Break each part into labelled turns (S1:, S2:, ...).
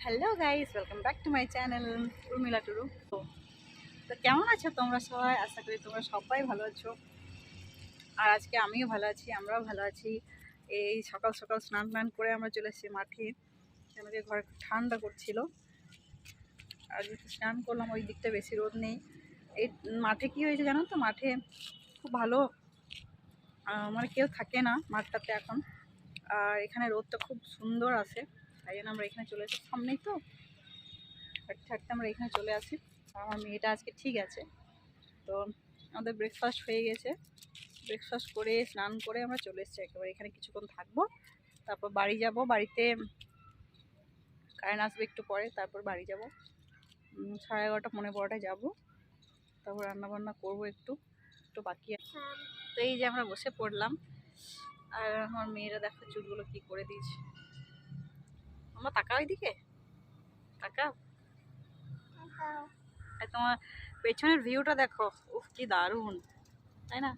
S1: Hello guys, welcome back to my channel Urmila true. তো কেমন আছো তোমরা সবাই? আশা করি তোমরা সবাই ভালো আছো। আর আজকে আমিও ভালো আছি, আমরাও ভালো আছি। এই সকাল সকাল স্নান টান করে আমরা চলে এসেছি মাঠে, কেন কি ঘরে খুব ঠান্ডা করছিল। আর যেহেতু স্নান করলাম, ওই দিকটা বেশি রোদ নেই। এই মাঠে কি হয়েছে জানো তো, মাঠে খুব ভালো মানে কেউ থাকে না মাঠটাতে এখন। আর এখানে রোদটা খুব সুন্দর আসে, তাই জন্য আমরা এখানে চলে এসেছি। সামনেই তো হাঁটতে হাঁটতে আমরা এখানে চলে আসি। আমার মেয়েটা আজকে ঠিক আছে। তো আমাদের ব্রেকফাস্ট হয়ে গেছে, ব্রেকফাস্ট করে স্নান করে আমরা চলে এসেছি একেবারে এখানে। কিছুক্ষণ থাকবো, তারপর বাড়ি যাব। বাড়িতে কারেন্ট আসবে একটু পরে, তারপর বাড়ি যাব। 11:30 পৌনে 12টায় যাবো। তারপর রান্নাবান্না করবো, একটু একটু বাকি আছে। তো এই যে আমরা বসে পড়লাম, আর আমার মেয়েরা দেখো চুলগুলো কি করে দিয়েছে। আমরা তাকাও ওইদিকে, তাকাও। আর তোমার পেছনের ভিউটা দেখো, উফ কি দারুণ, তাই না?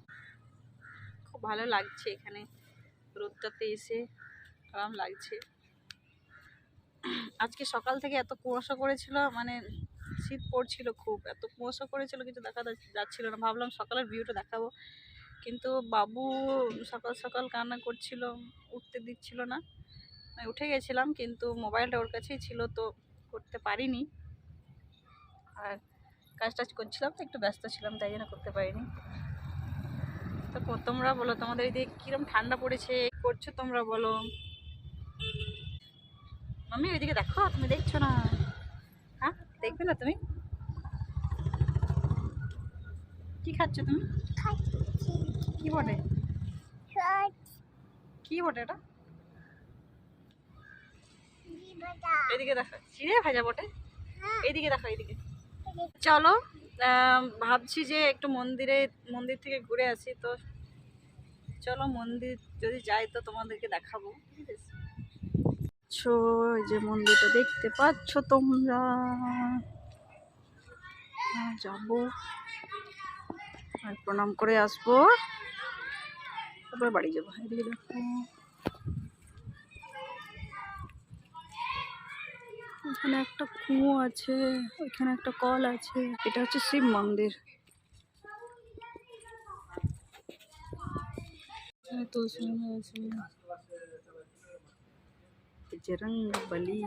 S1: খুব ভালো লাগছে এখানে রোদটাতে এসে, আরাম লাগছে। আজকে সকাল থেকে এত কুয়াশা করেছিল, মানে শীত পড়ছিল খুব, এত কুয়াশা করেছিল কিছু দেখা যাচ্ছিল না। ভাবলাম সকালের ভিউটা দেখাবো, কিন্তু বাবু সকাল সকাল কান্না করছিল, উঠতে দিচ্ছিল না। আমি উঠে গেছিলাম, কিন্তু মোবাইলটা ওর কাছেই ছিল, তো করতে পারিনি। আর কাজ টাজ করছিলাম তো, একটু ব্যস্ত ছিলাম, তাই জন্য করতে পারিনি। তো তোমরা বলো, তোমাদের এদিকে কিরম ঠান্ডা পড়েছে, করছো তোমরা বলো। মাম্মি ওইদিকে দেখো, তুমি দেখছো না? হ্যাঁ, দেখবে না তুমি? কি খাচ্ছ তুমি? কি বটে, কি বটে এটা? এদিকে দেখো, চিড়ে ভাজা বটে। এইদিকে দেখো, এইদিকে। চলো, ভাবছি যে একটু মন্দির থেকে ঘুরে আসি। তো চলো, মন্দির যদি যাই তো তোমাদেরকে দেখাবো, ঠিক আছে? এই যে মন্দিরটা দেখতে পাচ্ছ তোমরা, যাবো আর প্রণাম করে আসবো, তারপর বাড়ি যাবো। এদিকে দেখো, এখানে একটা কুয়ো আছে, ওইখানে একটা কল আছে। এটা হচ্ছে শিব মন্দির। তুলসী আছে, বজরंग बली।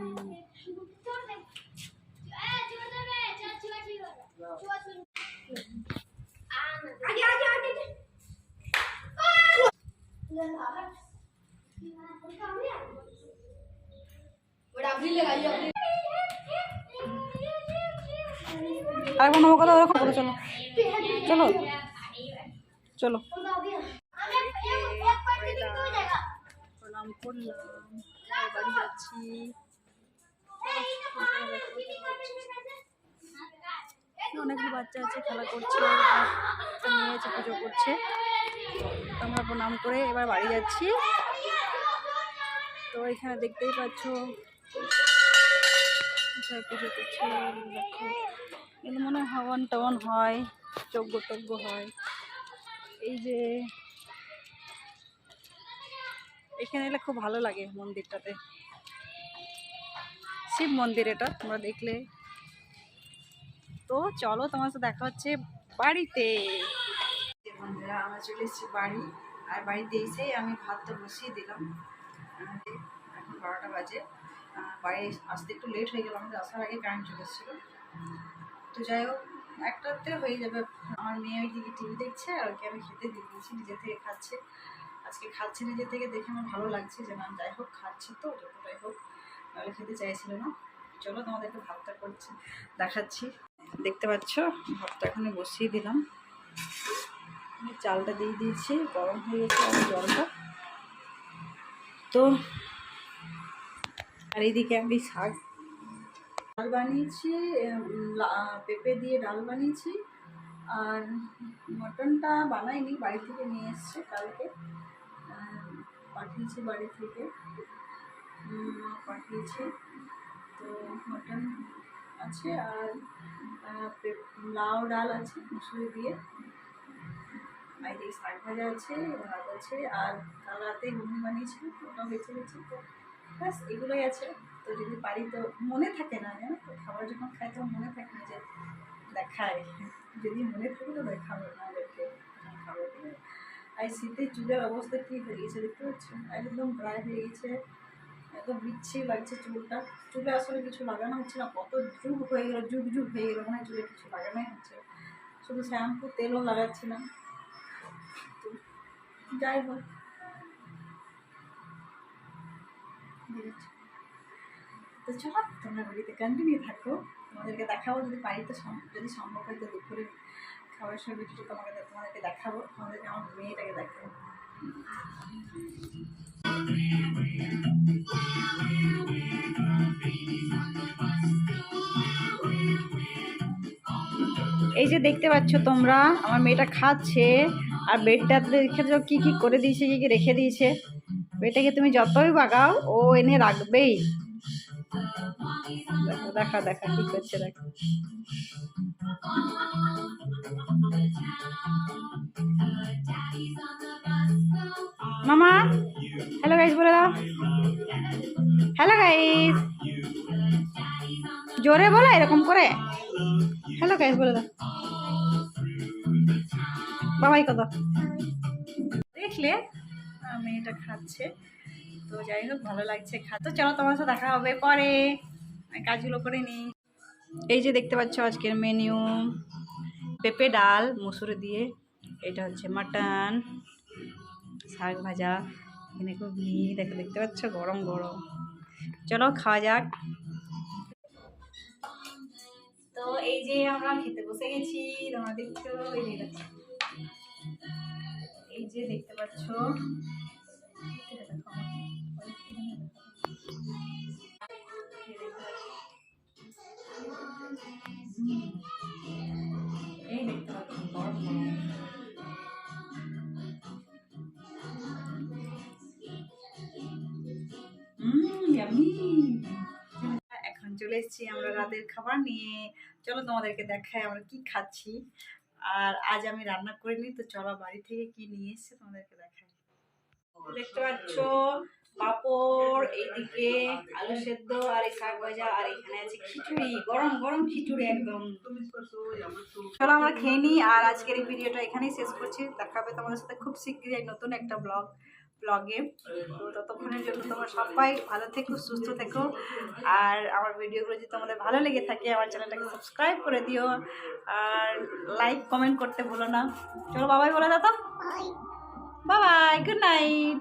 S1: আর কোনো কথা দেখো, চলো চলো চলো। প্রণাম করলাম, বাড়ি যাচ্ছি। অনেকগুলো বাচ্চা আছে, খেলা করছে, মেয়ে আছে পুজো করছে। আমরা প্রণাম করে এবার বাড়ি যাচ্ছি। তো এখানে দেখতেই পাচ্ছ পুজো করছে, দেখো। এগুলো মনে হয় হবন টবন হয়, যজ্ঞ টজ্ঞ হয়। এই যে এখানে এলে খুব ভালো লাগে মন্দিরটাতে, শিব মন্দির এটা, তোমরা দেখলে। তো চলো, তোমার সাথে দেখা হচ্ছে বাড়িতে। বন্ধুরা, আমরা চলে এসেছি বাড়ি। আর বাড়িতে এসেই আমি ভাতটা বসিয়ে দিলাম। এখন 12টা বাজে। বাড়ি আসতে একটু লেট হয়ে গেল, আমাদের আসার আগে কারেন্ট চলে এসেছিলো। তো যাই হোক, একটাতে হয়ে যাবে। আমার মেয়ে ওইদিকে টিভি দেখছে, আর ওকে আমি খেতে দিয়ে দিয়েছি, নিজে থেকে খাচ্ছে। আজকে খাচ্ছে নিজে থেকে, দেখে আমার ভালো লাগছে যে না, যাই হোক খাচ্ছে, তো যতটাই হোক, নাহলে খেতে চাইছিল না। চলো তোমাদেরকে ভাতটা করছি, দেখাচ্ছি। দেখতে পাচ্ছ, ভাতটা এখানে বসিয়ে দিলাম, চালটা দিয়ে দিয়েছি, গরম হয়ে গেছে আর জলটা। তো আর এইদিকে আমি ডাল বানিয়েছি, পেঁপে দিয়ে ডাল বানিয়েছি। আর মটনটা বানাইনি, বাড়ি থেকে নিয়ে এসছে কালকে, পাঠিয়েছি বাড়ি থেকে, পাঠিয়েছে। তো মটন আছে, আর লাউ ডাল আছে মুসুরি দিয়ে, আর এই শাক ভাজা আছে, ভাত আছে, আর কাল রাতে ঘুগনি বানিয়েছি, ওটাও বেছে গেছি। তো ব্যাস এগুলোই আছে। তো যদি পারি তো মনে থাকে না, জানো তো খাবার যখন খাই তখন মনে থাকে না যে দেখায়, যদি মনে থাকে তো দেখাবো না ওদেরকে খাবো। আর শীতের চুলের অবস্থা কী হয়ে গেছে দেখতে পাচ্ছ, একদম ড্রাই হয়ে গেছে, এত বিচ্ছিরি লাগছে চুলটা। চুলে আসলে কিছু লাগানো হচ্ছে না, কত যুগ হয়ে গেলো, যুগ যুগ হয়ে গেলো মানে চুলে কিছু লাগানোই হচ্ছে, শুধু শ্যাম্পু তেলও লাগাচ্ছি না। তো যাই হোক, তো চলো তোমরা বাড়িতে কন্টিনিউ থাকো, তোমাদেরকে দেখাবো যদি পারি তো, যদি সম্ভব হয় তো দুপুরে খাবার সময় ভিডিওটা তোমাদেরকে দেখাবো, তোমাদেরকে আমার মেয়েটাকে দেখাবো। এই যে দেখতে পাচ্ছ তোমরা, আমার মেয়েটা খাচ্ছে, আর বেডটা দেখে তো কী কী করে দিয়েছে, কী কী রেখে দিয়েছে। বেডটাকে তুমি যতই বাগাও ও এনে রাখবেই। দেখা দেখা কি করছে, দেখো। মামা হ্যালো গাইস বলে দাও, হ্যালো গাইস, জোরে বলো এরকম করে, হ্যালো গাইস বলে দাও, বাবাই কত দেখলে মেয়েটা খাচ্ছে। তো যাই হোক ভালো লাগছে তো চলো তোমার সাথে দেখা হবে পরে, কাজগুলো করে নিই। এই যে দেখতে পাচ্ছ আজকের মেনু, পেঁপে ডাল মুসুরি দিয়ে, এটা হচ্ছে মাটন, শাক ভাজা, এখানে ঘুগনি, দেখো দেখতে পাচ্ছ গরম গরম। চলো খাওয়া যাক। তো এই যে আমরা খেতে বসে গেছি, তোমরা দেখছো, এই যে দেখতে পাচ্ছ, এই দেখতে পাচ্ছ গরম গরম। এখন চলে এসেছি আমরা রাতের খাবার নিয়ে, চলো তোমাদেরকে দেখাই আমরা কি খাচ্ছি। আর আজ আমি রান্না করিনি, তো চলো বাড়ি থেকে কি নিয়ে এসেছে তোমাদেরকে দেখাই। দেখতে পাচ্ছ পাঁপড়, এইদিকে আলু সেদ্ধ, আর এই শাক ভাজা, আর এখানে আছে খিচুড়ি, গরম গরম খিচুড়ি একদম। চলো আমরা খেয়ে নিই, আর আজকের এই ভিডিওটা এখানেই শেষ করছি। দেখা হবে তোমাদের সাথে খুব শীঘ্রই নতুন একটা ব্লগে। তো ততক্ষণের জন্য তোমরা সবাই ভালো থেকো, সুস্থ থেকো, আর আমার ভিডিওগুলো যদি তোমাদের ভালো লেগে থাকে আমার চ্যানেলটাকে সাবস্ক্রাইব করে দিও, আর লাইক কমেন্ট করতে ভুলো না। চলো বাবাই বলে দাও তো, বাই বাই, গুড নাইট।